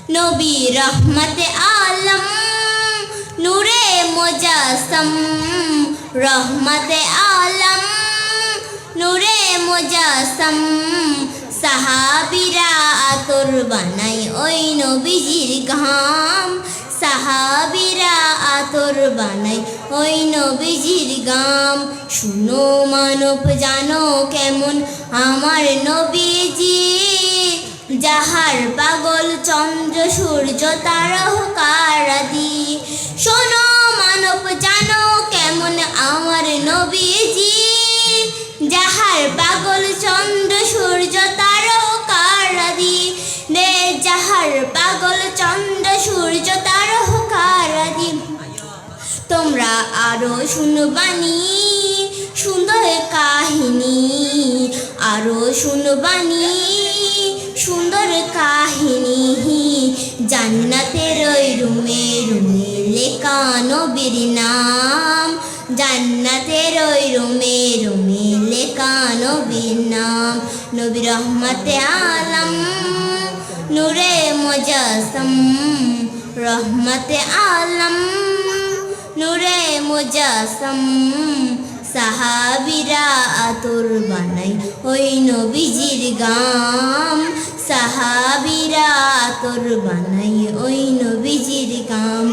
নবী রহমতে আলম নূরে মুজাসসম রহমতে আলম নূরে মুজাসসম সাহাবীরা আতর বানায় ওই নবীজির ঘাম সাহাবীরা আতর বানায় ওই নবীজির গাম শুনো মানব জানো কেমন আমার নবীজি যাহার পাগল চন্দ্র সূর্য তারকারাদি শোনো মানব জানো কেমন আমার নবীজি যাহার পাগল চন্দ্র সূর্য তারকারাদি রে যাহার পাগল চন্দ্র সূর্য তারকারাদি তোমরা আরো শুনবানি সুন্দর কাহিনী আরো শুনবানি সুন্দর কাহিনী জান্নাতের ওই রুমে রুমে লেখা নবীর নাম জান্নাতের ওই রুমে রুমে লেখা নবীর নাম নবী রহমতে আলম নূরে মুজাসসম রহমতে আলম নূরে মুজাসসম সাহাবীরা আতর বানাই ওই নবীজির গাম সাহাবীরা আতর বানাই ওই নবীজির গাম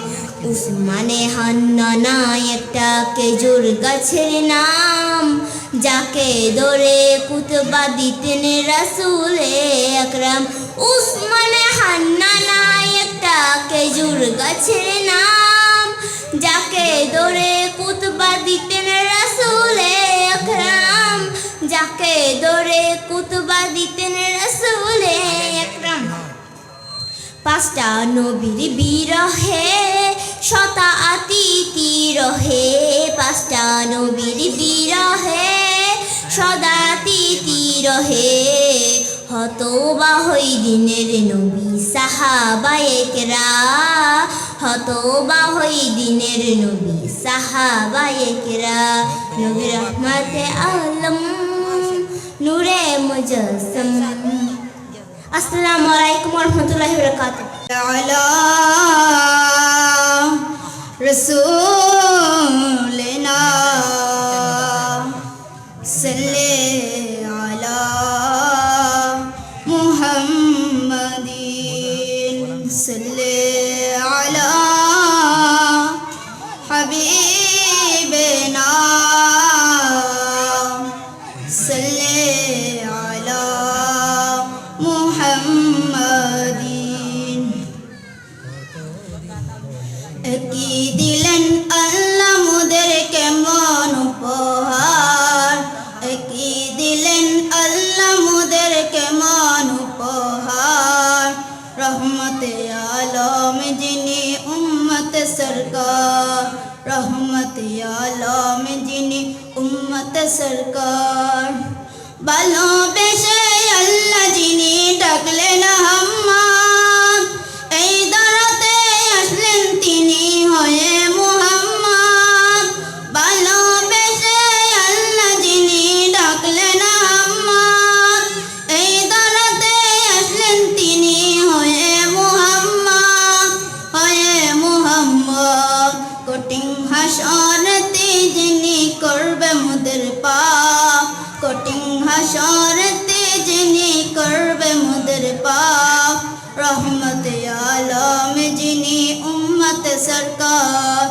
উসমানে হান্নানা একটা খেজুর গাছের নাম যাকে ধরে কুতবা দিতেন রাসূলে আকরাম উসমানে হান্নানা একটা খেজুর গাছের নাম যাকে ধরে কুতবা দিতেন রাসূলে আকরাম যাকে ধরে কুতবা দিতেন রাসূলে আকরাম পাঁচটা নবীর বিরহে শতাব্দী রহে পাঁচটা নবীর বিরহে শতাব্দী রহে হতবা হই দিনের নবী সাহাবায়ে কেরাম হতবা হই দিনের নবী সাহাবায়ে কেরাম নবী রহমতে আলম নূরে মুজাসসম আসসালামু আলাইকুম ওয়া রাহমাতুল্লাহি ওয়া বারাকাতুহু আলা রাসূলিনা সাল্লি আলা মুহাম্মাদিন সাল্লি আলা হাবিবিনা সাল্লি আলা মুহাম্মাদিন কি দিলেন আল্লাহ মোদের কেমন উপহার কি দিলেন আল্লাহ মোদের কেমন উপহার রহমতে আলম যিনি উম্মত সরকার রহমতে আলম যিনি উম্মত সরকার ভালোবেসে আল্লাহ যিনি ডাকলেন আহমদ এই দরাতে আসলেন তিনি হয়ে মুহাম্মদ ভালোবেসে আল্লাহ যিনি ডাকলেন আহমদ এই দরাতে আসলেন তিনি হয়ে মুহাম্মদ কঠিন হাসরতে যিনি করবে মোদের পাপ কঠিন হাসরতে যিনি করবে মোদের পাপ রহমতে আলম যিনি উম্মত সরকার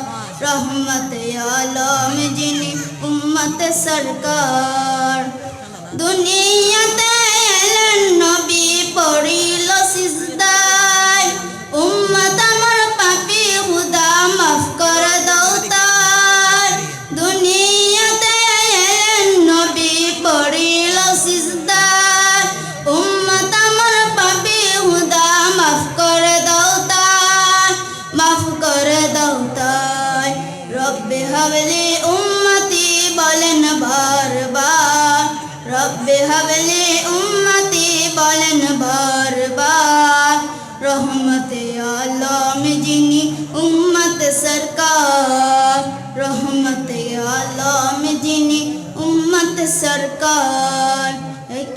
রহমতে আলম যিনি উম্মত সরকার দুনিয়াতে এলেন নবী পড়িল সিজদায় উম্মত আমার পাপী খুদা মাফ করে দাও তার দুনিয়াতে এলেন নবী পড়িল সিজদায় উম্মত আমার পাপী খুদা মাফ করে দাও তার মাফ করে দাও তার রব্বে হাবলি উম্মতি বলেন বারবার রব্বে হাবলি উম্মতি বলেন বারবার রহমতে আলম যিনি উম্মত সরকার রহমতে আলম যিনি উম্মত সরকার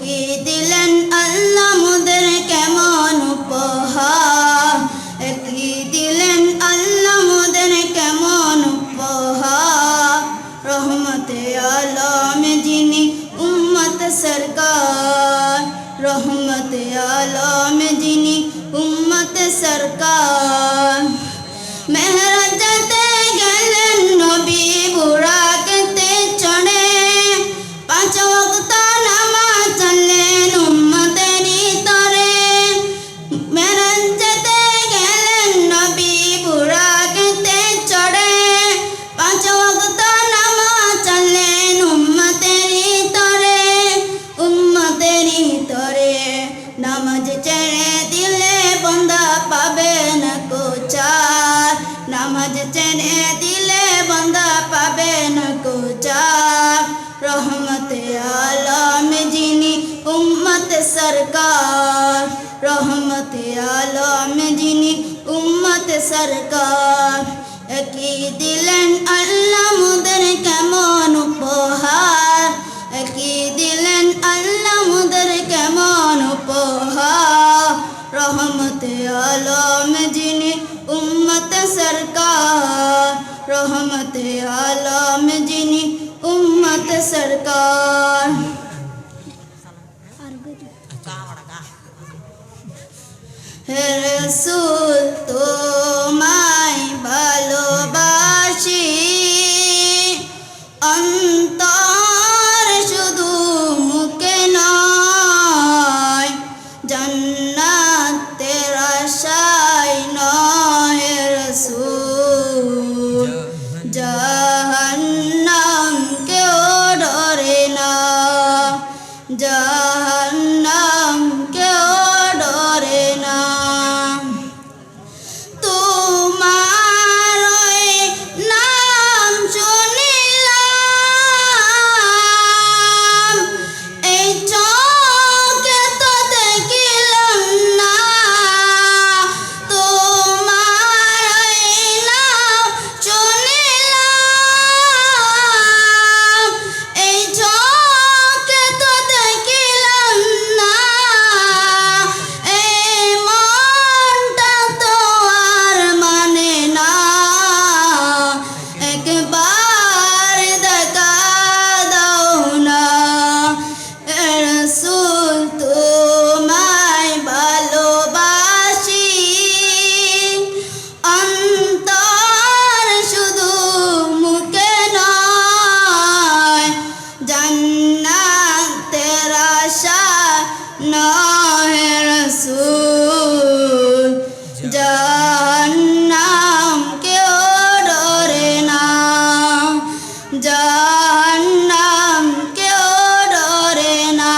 কি দিলেন আল্লাহ মোদের কেমন উপহার সরকার মেহরাজ যেতে গেলেন নবী বুরাকতে চড়ে পাঁচ ওয়াক্ত নামাজ চললেন উম্মতেরই তরে মেহরাজ যেতে গেলেন নবী বুরাকতে চড়ে পাঁচ ওয়াক্ত নামাজ চললেন উম্মতেরই তরে নামাজ ছেড়ে দিলে বন্দা পাবে না কোচার নামাজ ছেড়ে দিলে বন্দা পাবে না কোচার রহমতে আলম যিনি উম্মত সরকার রহমতে আলম যিনি উম্মত সরকার একই দিলেন আল্লাহ মুদের কেমন উপহার একই দিলেন আল্লাহ মুদের কেমন উপহার রহমতে আলম যিনি উম্মত সরকার রহমতে আলম যিনি উম্মত সরকার হে রাসূল তোমায় ভালোবাসি অন্তর শুধু মুখে নয় জান্নাতের আশায় নয় হে রাসূল জাহান্নাম কেউ ডরে না জাহান্নাম কেউ ডরে না তোমার ওই নাম শুনিলাম এই চোখে তো দেখিলাম না তোমার ওই নাম শুনিলাম এই চোখে তো দেখিলাম না এই মনটা তো আর মানে না একবার দেখা দাও না হে রাসূল তোমায় ভালোবাসি অন্তর শুধু মুখে নয় জান্নাতের আশা নয় হে রাসূল জাহান্নাম কেউ ডরে না জাহান্নাম কেউ ডরে না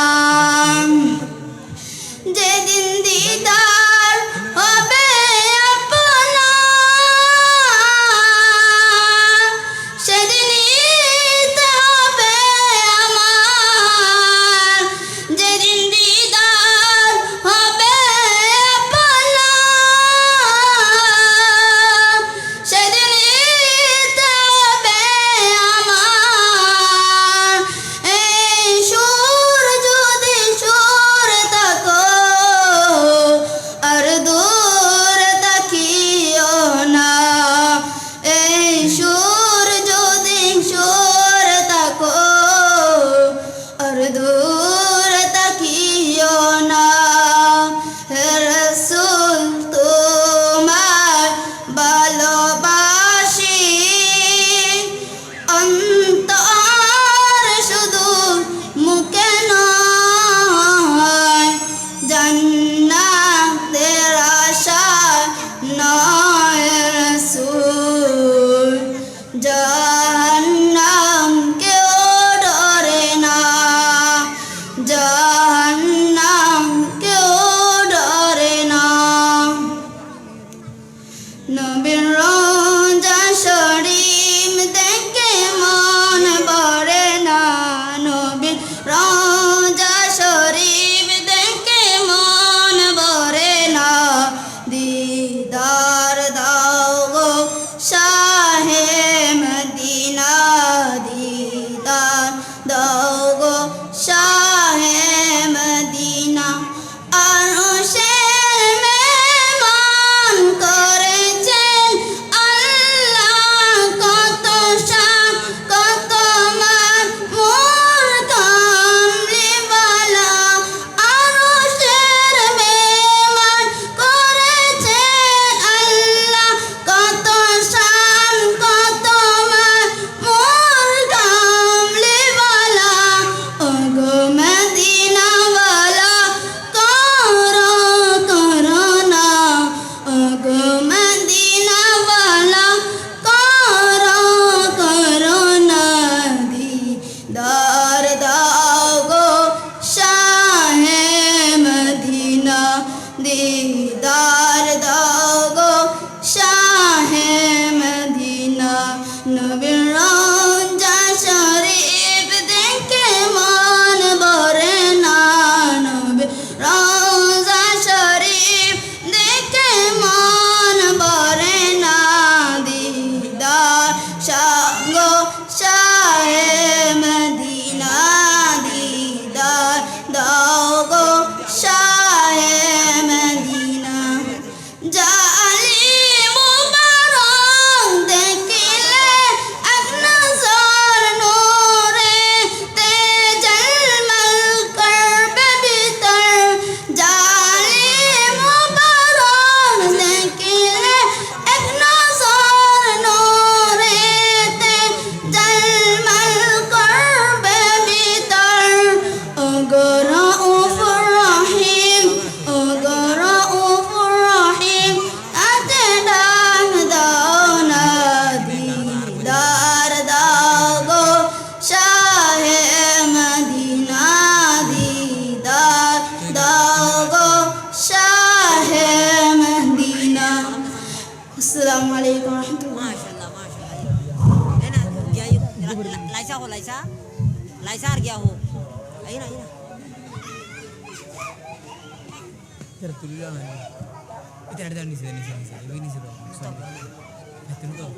যেদিন দিদার হবে আপনার সেদিনই তো হবে আমার যেদিন দিদার হবে আপনার আসসালামু আলাইকুম রহমতুল্লাহ। माशाल्लाह माशाल्लाह है ना क्या ये लाइसा हो लाइसा लाइसा और क्या हो आई ना Ter tulilan aja. Itu ada di sini ini sih. Itu tuh.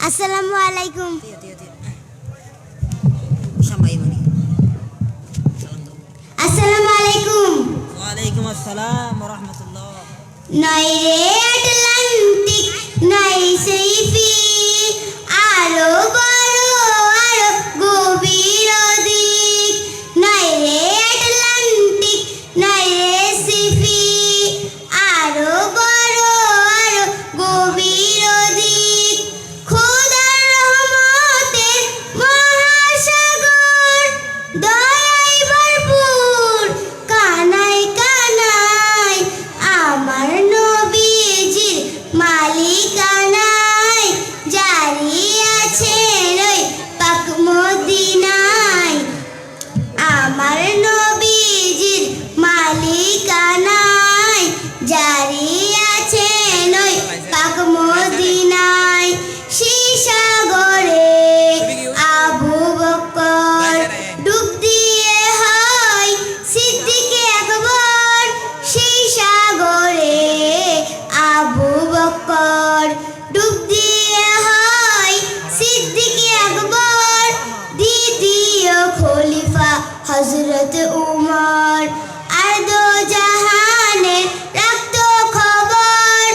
আসসালামু আলাইকুম। sama ini আসসালামু আলাইকুম। Waalaikumsalam warahmatullah নয় রে আটলান্টিক নয় সেইফি আরো বড় আরো গভীর দিক নয় রে আটলান্টিক নয় রে সিফি আরো বড় আরো গভীর দিক খোদার রহমতের মহাসাগর দয়ায় ভরপুর কানায় কানায় আমার নবীজির মালিকানায় জারি আছেন ওই পাক মদিনায় আমার নবীজির মালিকানায় জারি আছেন ওই পাক মদিনায় শিসাগরে আবু বকর ডুব দিয়ে হয় সিদ্দিকে আকবর শিসাগরে আবু বকর ডুব দিয়ে হয় সিদ্দিকে আকবর দ্বিতীয় খলিফা হযরত উমর আর দো জাহানে রাখতো খবর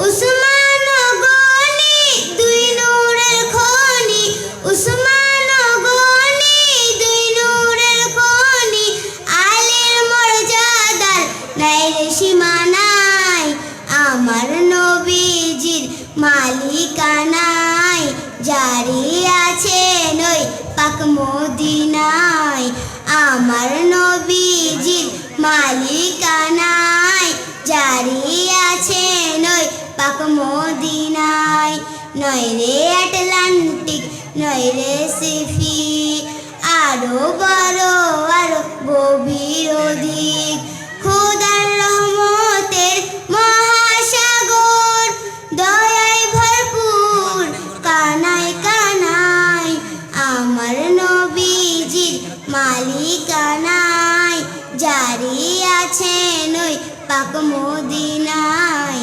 উসমান গনি দুই নূরের খনি উসমান গনি দুই নূরের খনি আলীর মর্যাদার নাই রে সীমানায় আমার নবীজির মালিকানায় জারি আছেন ওই পাক মদিনায় আমার নবীজির মালিকানায় জারি আছেন ওই পাক মদিনায় নয় রে আটলান্টিক নয় রে সিফি আরো বড় আরো গভীর দিক খোদার রহমতের মহাসাগর দয়ায় ভরপুর কানায় কানায় আমার নবীজির মালিকানায় জারি আছেন ওই পাক মদিনায়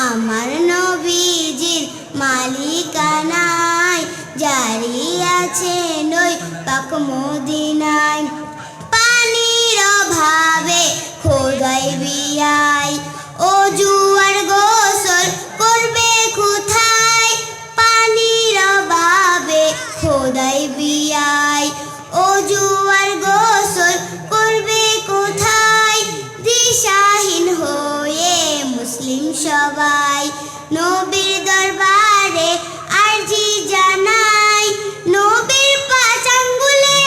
আমার নবীজির মালিকানায় জারি আছেন ওই পাক মদিনায় পানির অভাবে খোদাই বিয়াই অজু আর গোসল করবে কোথায় পানির অভাবে খোদাই বিয়াই অজু আর গোসল করবে কোথায় দিশাহীন হয়ে মুসলিম সবাই নবীর দরবারে আরজি জানাই নবীর পাঁচ আঙ্গুলে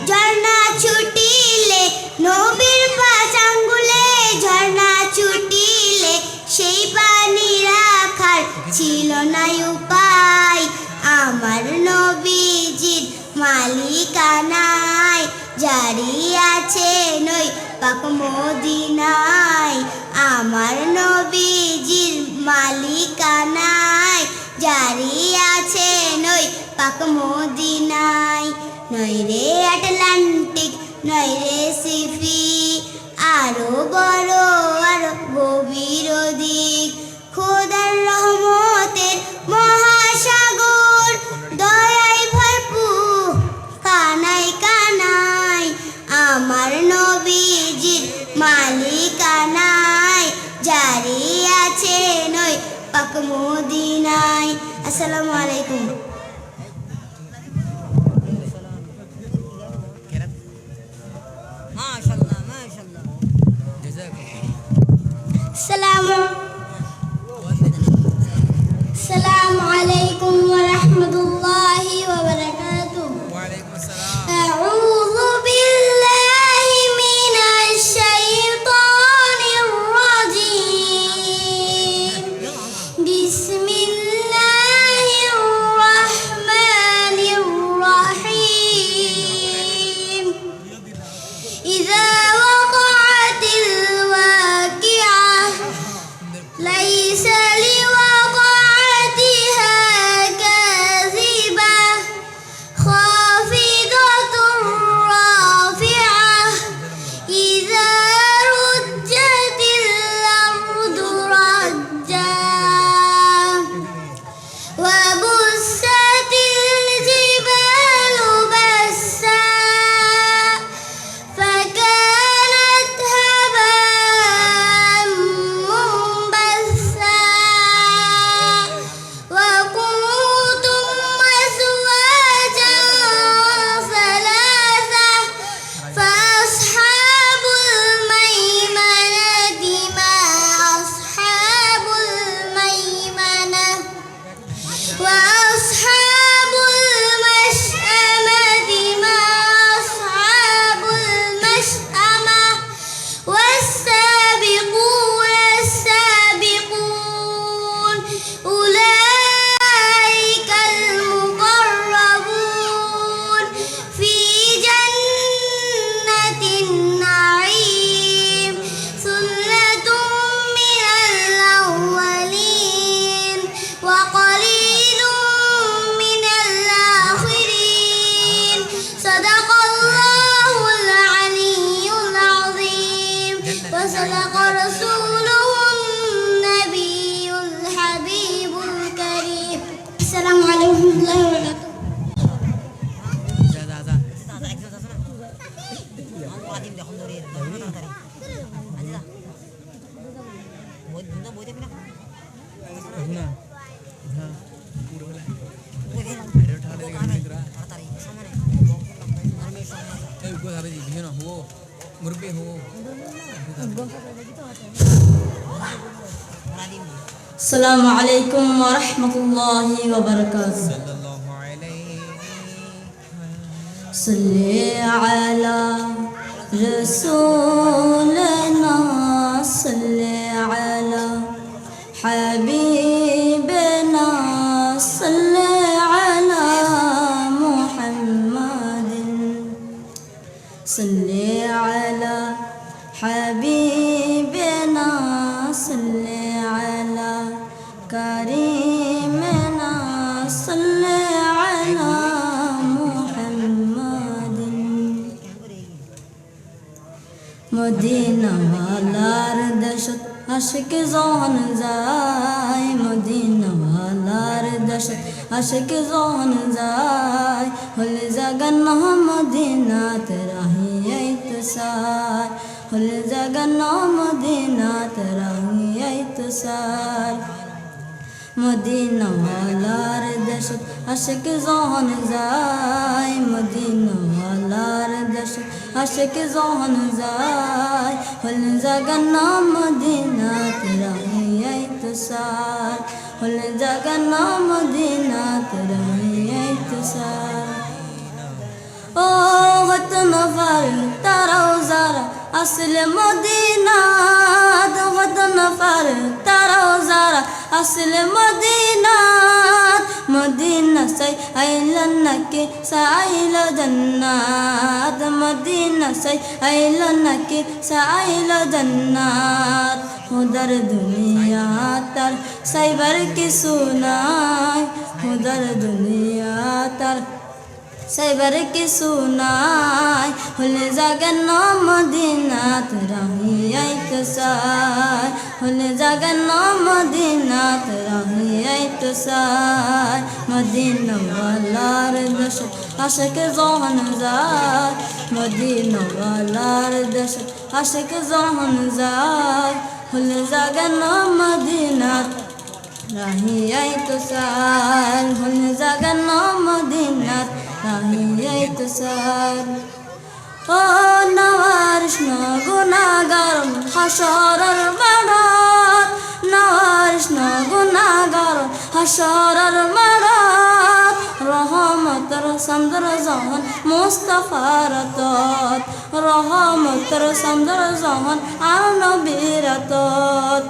ঝর্ণা ছুটিলে নবীর পাঁচ আঙ্গুলে ঝর্ণা ছুটিলে সেই পানি রাখার ছিল না উপায় আমার নবীজির মালিকানায় জারি আছেন ওই পাক মদিনায় আমার নবীজির মালিকানায় জারি আছেন ওই পাক মদিনায় নয় রে আটলান্টিক নয় রে সিফি আরো বড় আরো গভীর দিক খোদার রহমতের মহাসাগর দয়ায় ভরপুর কানায় কানায় আমার নবীজির মালিকানায় জারি আছেন ওই পাক মদিনায় আসসালামু আলাইকুম माशाल्लाह माशाल्लाह السلام عليكم ورحمة الله وبركاته Waalaikumsalam. أعوذ بالله من الشيطان الرجيم بسم الله الرحمن kabe di bihin ho murbe ho Muradim. Assalamualaikum warahmatullahi wabarakatuh. sallallahu alaihi Salli ala Rasulina, salli ala Habibina, salli ala Muhammadin, salli ala Habibina, salli ala Karimina, salli ala Muhammadin. Medina walar dashat aşk zon zay, Medina walar dashat aşk zon zay, hol zagan Medina terahi ittisal, hol zagan Medina terahi ittisal. Medina walar dashat aşk zon zay, Medina walar dashat aşk zon zay, hol zagan Medina terahi ittisal, hol zagan Medina terahi ittisal. Oh hat nafar tara zara asl Medina, hat nafar tara zara asl Medina, Medina say ailanaki sail jannat, Medina say ailanaki sail jannat. उधर दुनिया तर साइबर की सुनाई, उधर दुनिया तर साइबर की सुनाई, हुल जगन मदीना तराही इत्तसार, हुल जगन मदीना तराही इत्तसार. मदीना वालार दशत आशिक ज़ोहन ज़ार, मदीना वालार दशत आशिक ज़ोहन ज़ार, हुल जगन मदीना तराही इत्तसार, हुल जगन Medina terahi ittisal. Oh nawarish na gunagar hashar al-marat, nawarish na gunagar hashar al-marat, rahmat samdar zahan Mustafa ratat, rahmat samdar zahan al-nabi ratat.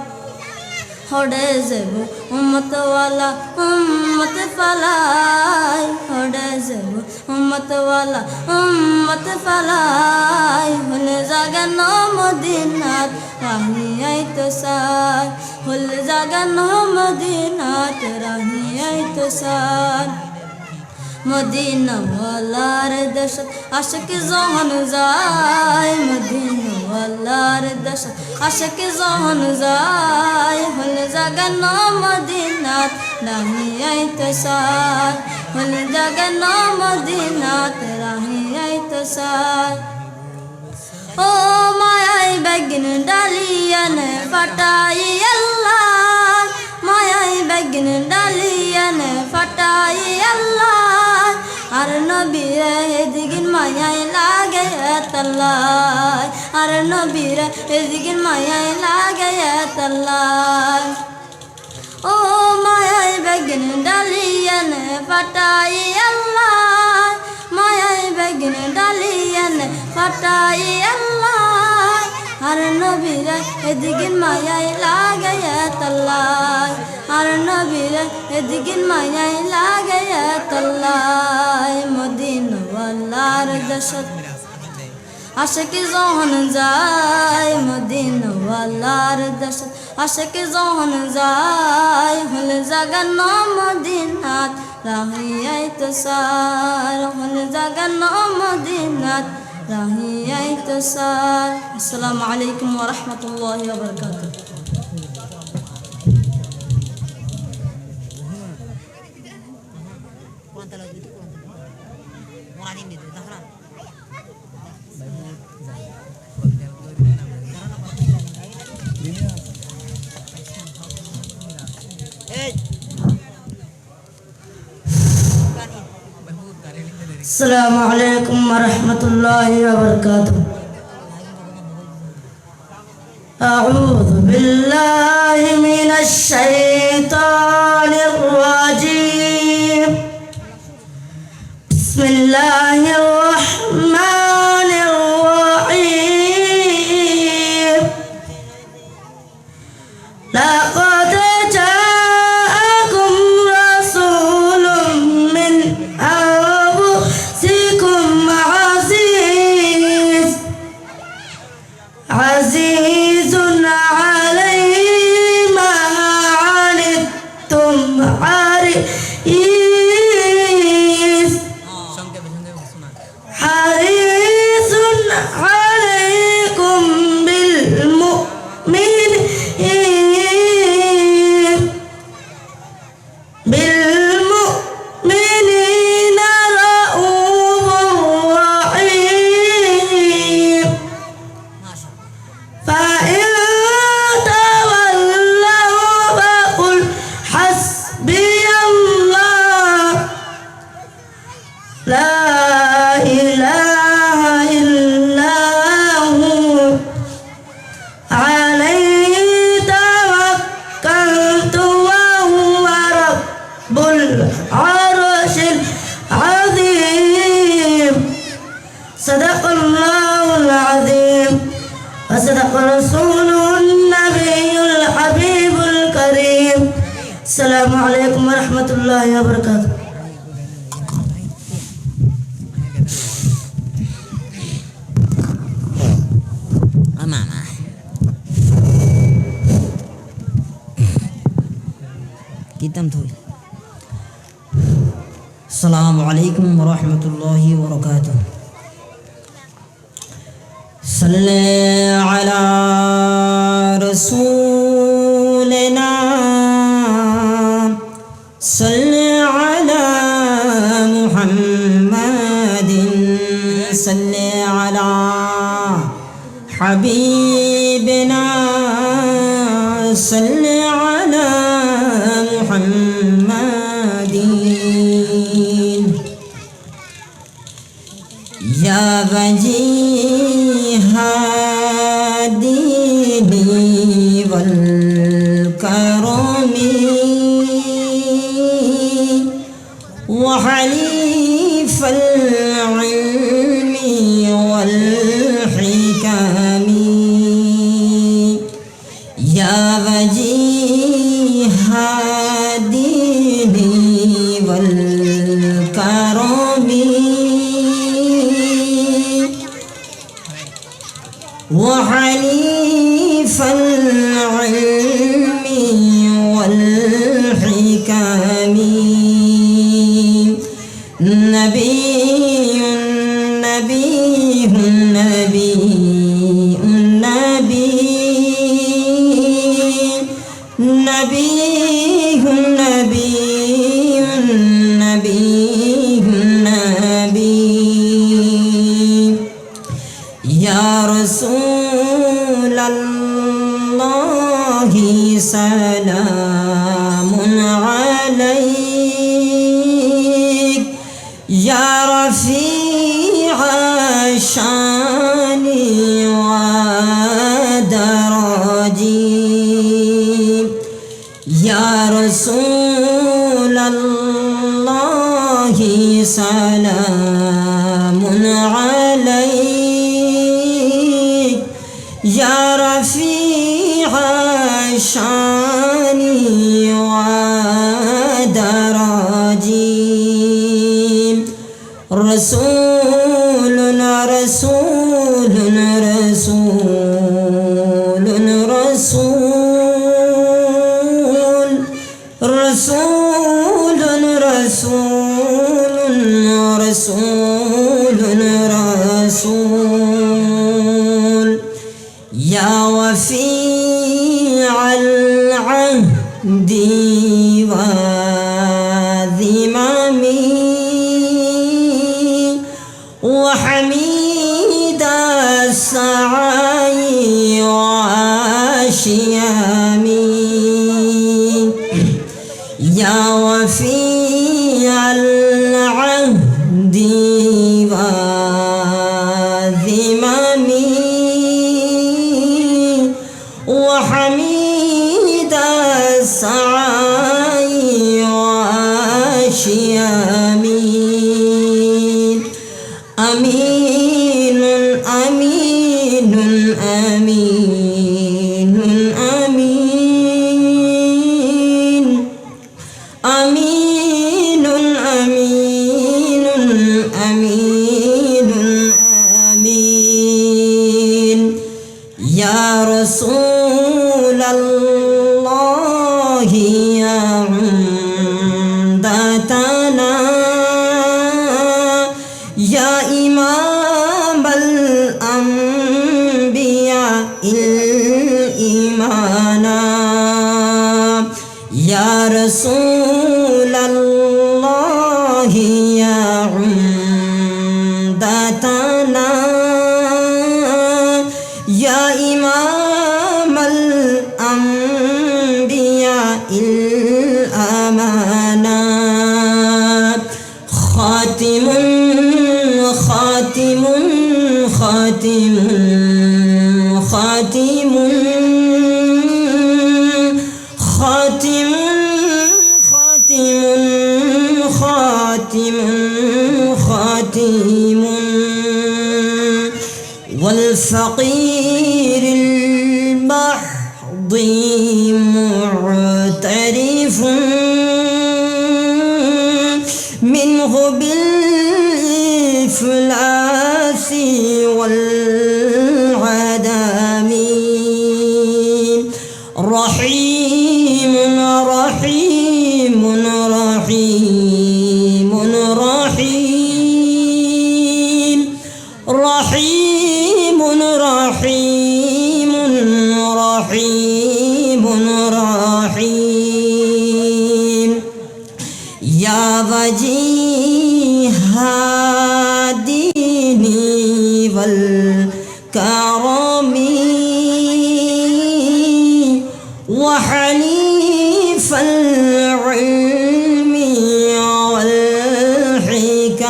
হড়ে যাব উম্মতওয়ালা উম্মত ফালাই, হড়ে যাব উম্মতওয়ালা উম্মত ফালাই, হল জাগান মদিনাত রাহি ইত্তসার, হল জাগান মদিনাত রাহি ইত্তসার. মদিনা ওয়ালার দশত আশিক জন যায়, মদিনা ওয়ালার দশত আশিক জন যায়, হল জাগান মদিনাত রাহি ইত্তসার, হল জাগান মদিনাত রাহি ইত্তসার. ও মায়াই বেগিন ডালিয়ান ফাটাই আল্লাহ, মায়াই বেগিন ডালিয়ান ফাটাই আল্লাহ, আর নবীরে এদিগিন মায়াই লাগে তাল্লাই, আর নবীরে এদিগিন মায়াই লাগে তাল্লাই. ও মায়াই বেগিন ডালিয়ান ফাটাই আল্লাহ, মায়াই বেগিন ডালিয়ান ফাটাই আল্লাহ, আর নবীরে এদিগিন মায়াই লাগে তাল্লাই, আর নবীরে এদিগিন মায়াই লাগে তাল্লাই. মদিনা ওয়ালার দশত আশিক জন যায়, মদিনা ওয়ালার দশত আশিক জন যায়, হল জাগান মদিনাত রাহি ইত্তসার, হল জাগান মদিনাত রাহি ইত্তসার. আসসালামু আলাইকুম ওয়া রাহমাতুল্লাহি ওয়া বারাকাতুহু. Kurang terlalu gitu, muradim gitu, dah kan? السلام عليكم ورحمة الله وبركاته. أعوذ بالله من الشيطان الرجيم. بسم الله الرحمن الرحيم. لقد جاءكم رسول من أنفسكم عزيز عليه ما عنتم حريص عليكم بالمؤمنين رؤوف رحيم. فإن تولوا فقل حسبي الله لا إله إلا هو عليه توكلت وهو رب العرش العظيم. صدق الله العظيم وصدق رسوله النبي الحبيب الكريم. السلام عليكم ورحمة الله وبركاته. السلام عليكم ورحمة الله وبركاته. صل على رسولنا صل على محمد صل على حبيبنا صل على محمد يا وجيه الدين والكرم وحليف العلم والحكم يا وجيه الدين والكرم وحليف العلم والحكم نبي نبي نبي نبي نبي نبي نبي نبي يا رسول الله سلام عليك يا رفيع الشان ودرجي يا رسول الله سلام عليك يا رفيع الشان ودرجي رسول رسول رسول رسول رسول رسول رسول رسول يا وفيع العهد والذمم وحميد السعي والشيام يا وفيع العهد آمين آمين آمين آمين آمين آمين آمين آمين يا رسول الله يا عمدتنا يا إمام الأنبياء الإيمانا يا رسول الله يا عمدتنا يا إمام الأنبياء الأمانا خاتم خاتم خاتم خاتم خاتم خاتم خاتم والفقير المحض معترف منه بالإفلاس والعدم رحيم رحيم رحيم رحيم رحيم رحيم رحيم رحيم يا وجيه الدين والكرم وحليف العلم والحكم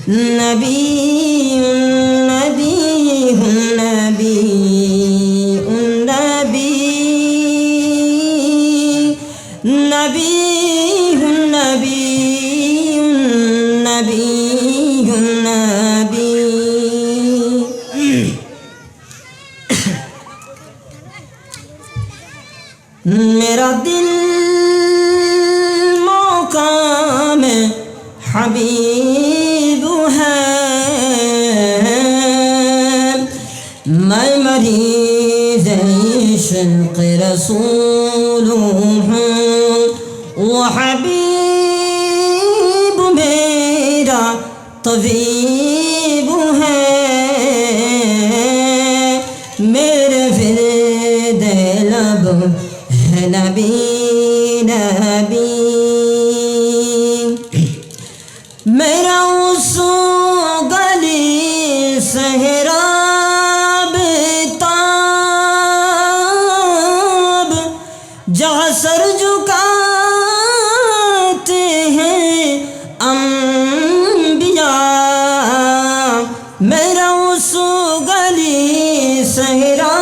نبي نبي نبي نبي نبي نبي نبي میرا دل مقام حبیب ہے میں مریض عشق رسول ہوں وہ حبیب میرا طبیب ہے میرے فرد لب ہے نبی نبی میرا اس گلی صحرا بتاب جہاں سر جھکاتے ہیں انبیاء میرا اس گلی صحرا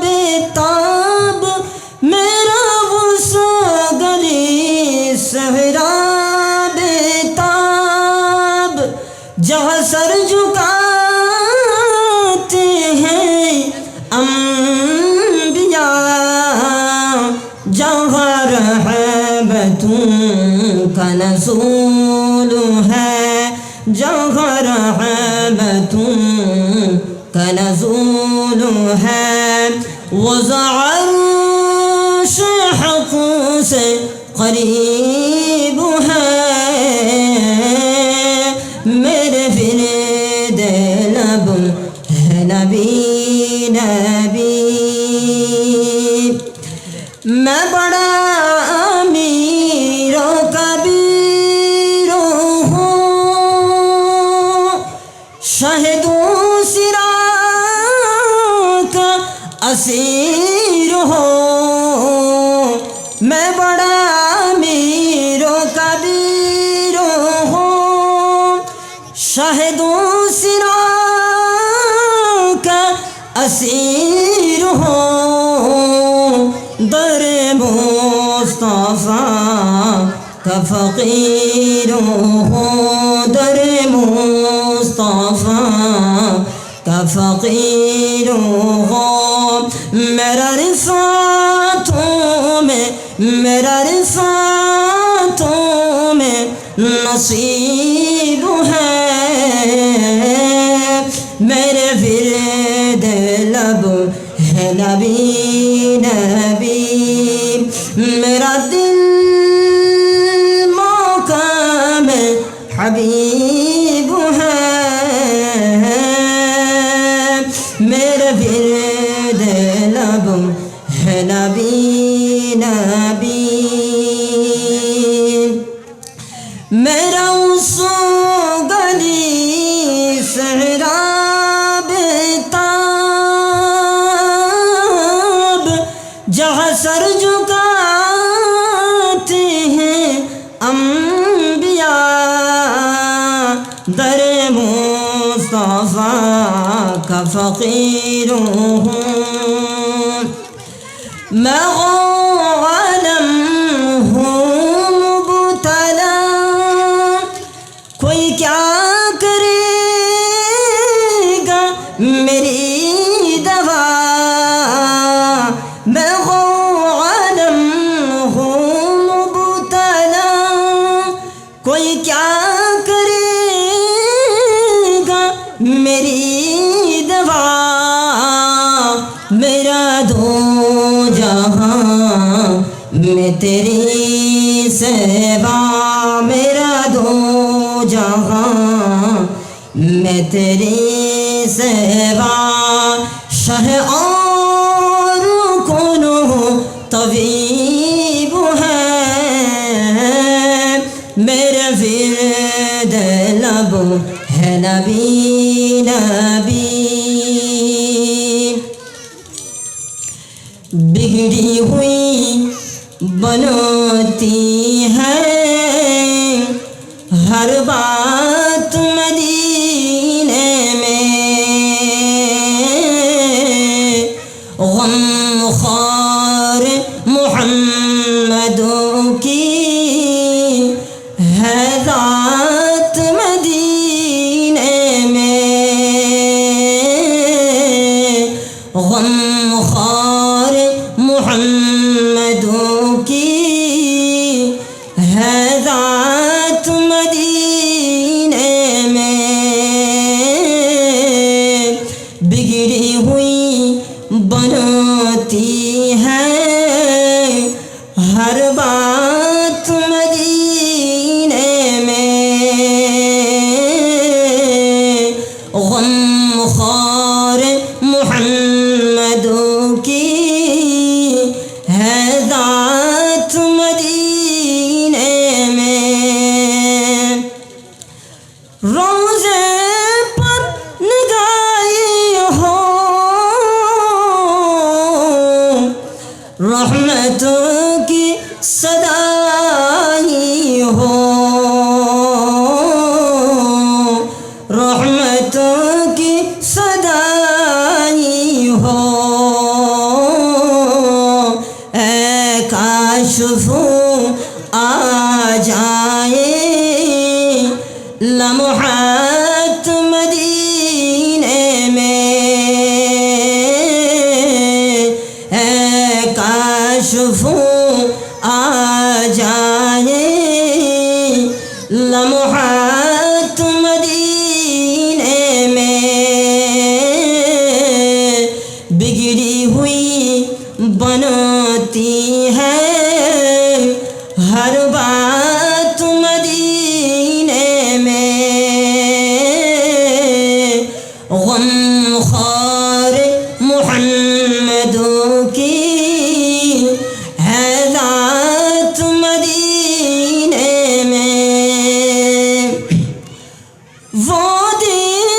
بتاب میرا اس گلی صحرا جہاں سر جھکاتے ہیں انبیاء جہاں رحمتوں کا نزول ہے جہاں رحمتوں کا نزول ہے وہ عرش حق سے قریب ہے میرے فرد لب ہے نبی نبی میں بڑا امیر و کبیر ہوں شہدوں سرا کا اسیر ہوں میں بڑا امیر و کبیر ہوں شہدوں سرا کا اسیر ہوں در مصطفیٰ کا فقیر ہوں نبی نبی میرا دل مقام حبیب ہے میرے ورد لب ہے نبی نبی میرا اس گلی صحرا جہاں سر جھکاتے ہیں انبیاء در مصطفیٰ کا فقیر ہوں میں عالم ہوں مبتلا کوئی کیا کرے گا میری دوا میں عالم ہوں مبتلا کوئی کیا کرے گا میری دوا میرا دو جہاں میں تیری سیوا میرا دو جہاں میں تیری سیوا شہ اور کنو طبیب ہے میرے ورد لب ہے نبی نبی بگڑی ہوئی بنتی ہے ہر بات مدینے میں غم خوار محمدوں کی ہے ذات مدینے میں غم خوار محمدوں کی ہے ذات مدینے میں بگڑی ہوئی بنتی ہے ہر بات مدینے میں غم خوار محمدوں کی ہے ذات مدینے میں روزے پر نگاہی ہو رحمت کی صدائی ہو رحمت کی صدائی ہو اے کاشف آ جائے لمحات مدینے میں اے کاشف آ جائے لمحات مدینے میں بگڑی ہوئی بنتی ہے ہر بات مدینے میں غم خوار محمدوں کی ہے ذات مدینے میں وہ دن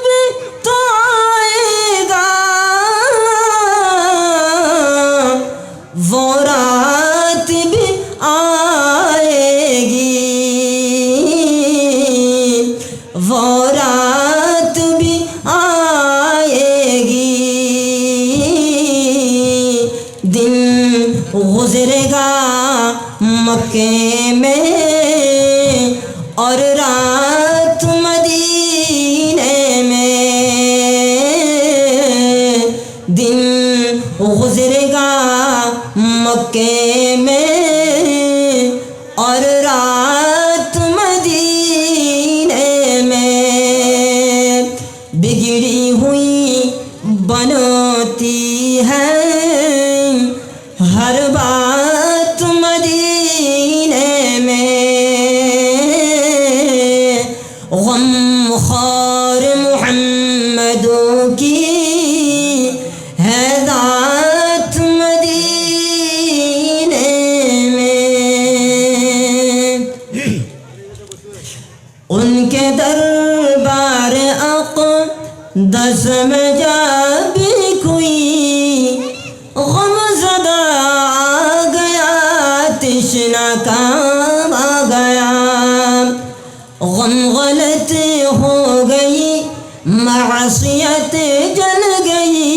بھی تو آئے گا وہ رات بھی آئے گی وہ رات بھی آئے گی دن گزرے گا مکے میں اور رات مدینے میں دن گزرے گا مکے میں اور رات مدینے میں بگڑی ہوئی بنتی ہے غمخوار محمدوں کی ہے ذات مدینے میں، ان کے دربار اقدس میں جب کوئی غم زدہ آ گیا، تشنا کام آ گیا، غم غلط ہو گئی، معصیت جل گئی،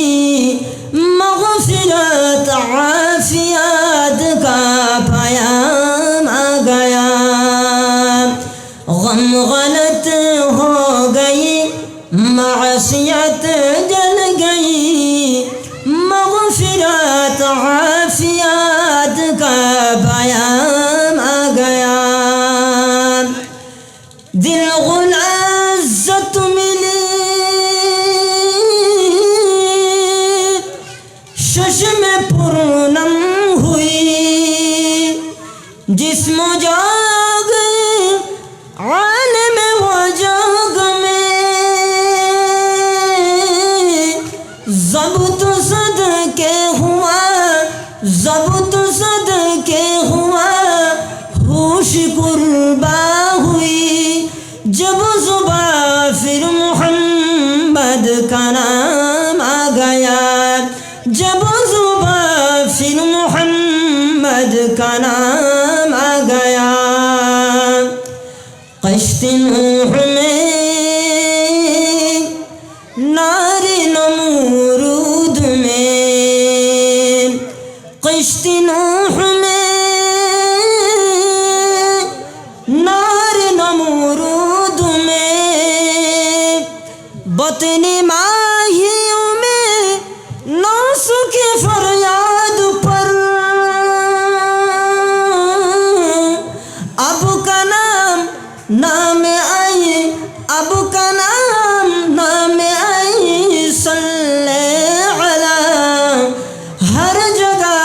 مغفرت عافیت کا پیام آ گیا، غم غلط ہو گئی، معصیت جل گئی، مغفرت عافیت کا پیام آ گیا، دل غلعزت ملی، چشم پرنم ہوئی، جسم جاگ عالم و جاگ میں، ضبط صدقے ہوا، ضبط صدقے ہوا، ہوش قربا ہوئی، جب صبح پھر محمد کا نام آ گیا، جب صبح پھر محمد کا نام آ گیا، قشت نوح میں نار نمرود میں، قشت نوح میں نار نمرود میں، بطن ماہیوں میں ناسک فریاد پر، اب کا نام نام آئی، اب کا نام نام آئی، صلی علی، ہر جگہ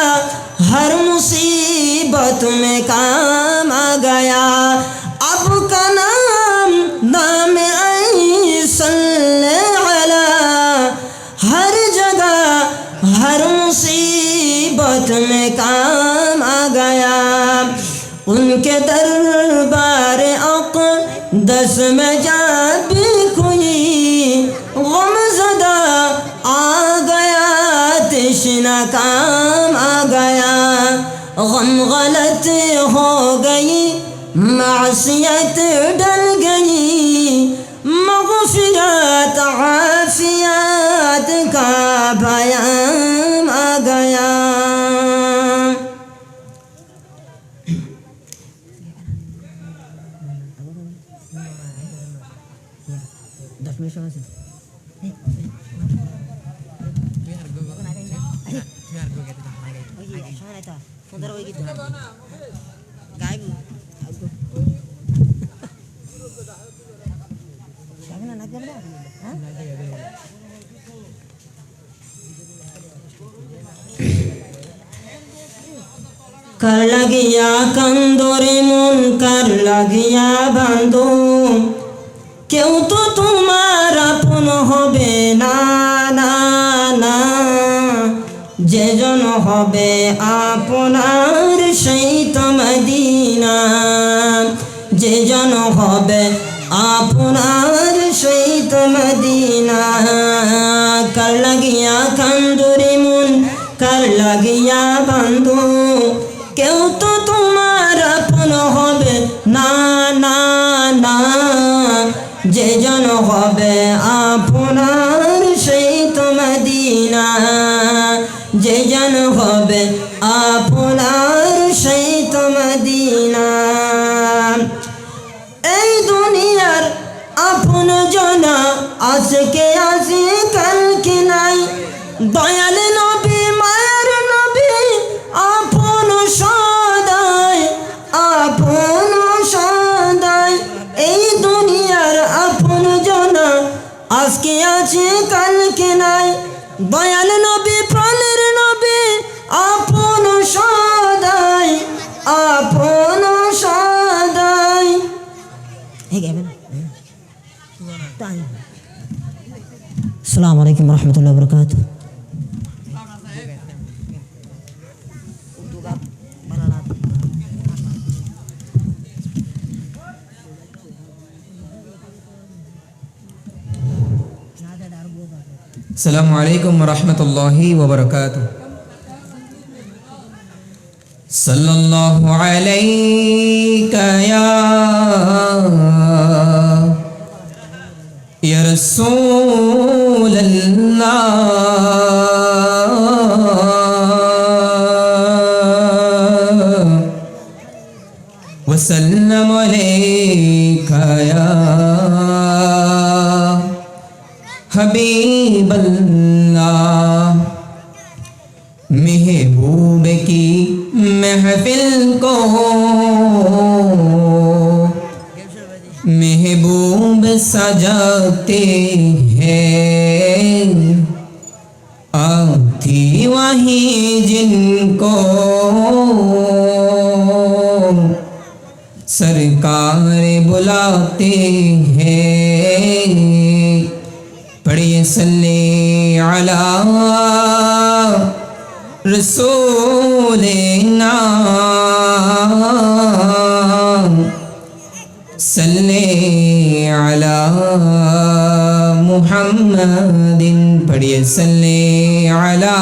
ہر مصیبت میں کام آ گیا، اب کا نام نام آئی، صلی علی، ہر جگہ ہر مصیبت میں کام آ گیا، ان کے دربار اقدس میں جب کوئی غم زدہ آ گیا، تشنا کام آ گیا، غم غلط ہو گئی، معصیت ڈل گئی، مغفرت عافیت کا پیام آ گیا۔ সুন্দর হয়ে গেছে গাইব যাবে না, নাচ যাবে না, হ্যাঁ کر لگیا کندور من کر لگیا بندو، কেউ তো তোমার আপন হবে না না না, যেজন হবে আপনার সেই তো মদিনা, যেজন হবে আপনার সেই তো মদিনা, কর লাগিয়া কন্দুরি মুন কর লাগিয়া বন্ধু, কেউ তো তোমার আপন হবে না না না, যেজন হবে আপনার সেই তো মদিনা, যেজন হবে আপনার সেই তো মদিনা, এই দুনিয়ার আপন জনা আজকে আছে কালকে নাই, দয়াল নবী মায়ার নবী আপন সদাই, আপন সদাই, এই দুনিয়ার আপন জনা আজকে আছে কালকে নাই, দয়াল নবী প্রাণের নবী আপন সদাই, আপন সদাই। আসসালামু আলাইকুম রহমতুল্লাহ বরকাত السلام عليكم ورحمة الله وبركاته صلى الله عليك يا رسول الله وسلم عليك يا हबीब अल्लाह महबूब की महफिल को महबूब सजाते हैं आती वही जिनको सरकार बुलाते हैं पढ़िए सल्ले अला रसूलिना सल्ले अला मुहम्मदिन पढ़िए सल्ले अला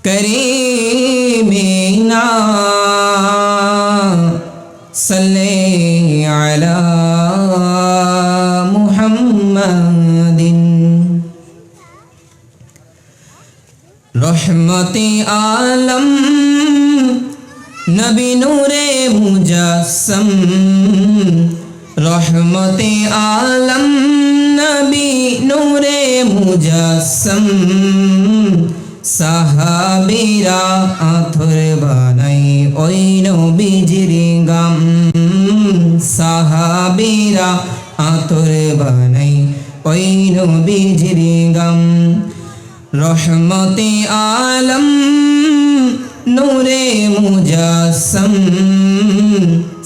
करीमिना सल्ले अला मुहम्मदिन रहमते आलम नबी नूरे मुजस्सम रहमते आलम नबी नूरे मुजस्सम साहाबीरा आथुर बानाई ओई नबीजिर गाम साहाबीरा आतुर बानाई ओई नबीजिर गाम रहमते आलम नूरे मुजस्सम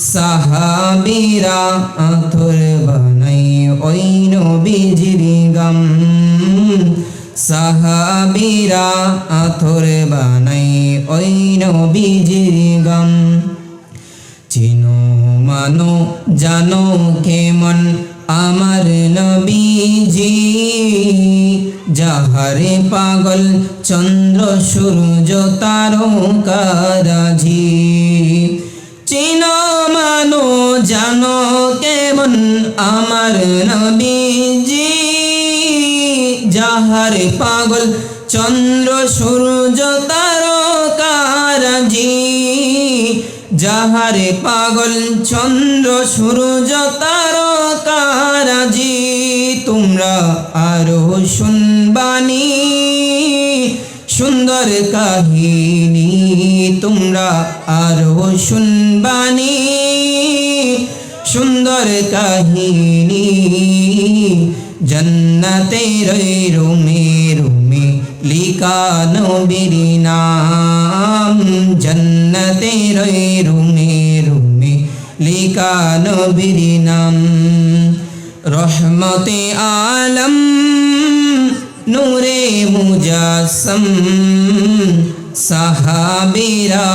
साहाबीरा आतुर बानाई ओई नबीजिर गाम साहाबीरा आतुर बानाई ओई नबीजिर गाम चिनो मानो जानो केमन आमार नबीजी जाहारे पागल चंद्र सूरज तारकाराजी चिनो मानो जानो केमन आमार नबीजी जाहारे पागल चंद्र सूरज तारकाराजी যাহারে পাগল চন্দ্র সূরজ তারকারাজি তোমরা আরো শুনবানি সুন্দর কাহিনী তোমরা আরো শুনবানি সুন্দর কাহিনী জন্নতের রুমে রুমে লিখা নবীর নাম জন্নতের রুমে রুমে লিখা নবীর নাম রহমতে আলম নূরে মুজাসম সাহাবীরা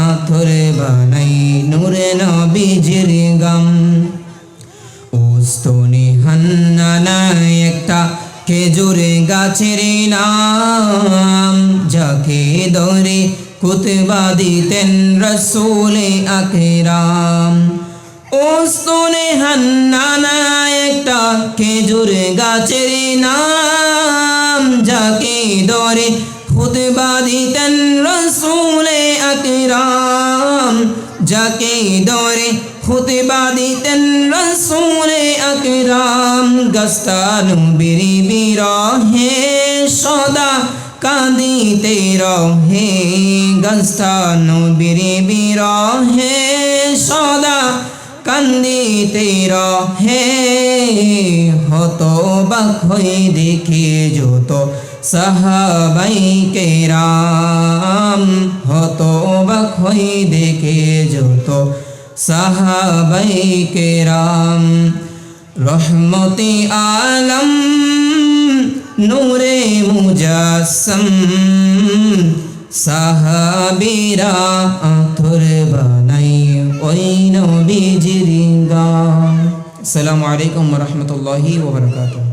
আতর বানাই নূরে নবীজির গাম ওস্তনে হান্নানা একটা খেজুর গাছের নাম যাকে ধরে খুতবা দিতেন রসূলে আকরাম ওস্তনে হান্নানা একটা খেজুর গাছের নাম যাকে ধরে খুতবা দিতেন রসূলে আকরাম যাকে ধরে খুতবা দিতেন রসূলে আকরাম গস্তানু বিরি বিরহে সদা কাঁদিতে রহে গস্তানু বিরি বিরহে সদা কান্দিতে রহে হতবাক হয়ে দেখে যত সাহাবাই কেরাম হতবাক হয়ে দেখে যত সাহাবাই কেরাম রহমতে আলম নূরে মুজাসম সাহাবীরা আতর বানাই ওই নবীজির গান। আসসালামু আলাইকুম ওয়া রাহমাতুল্লাহি ওয়া বারাকাতুহু।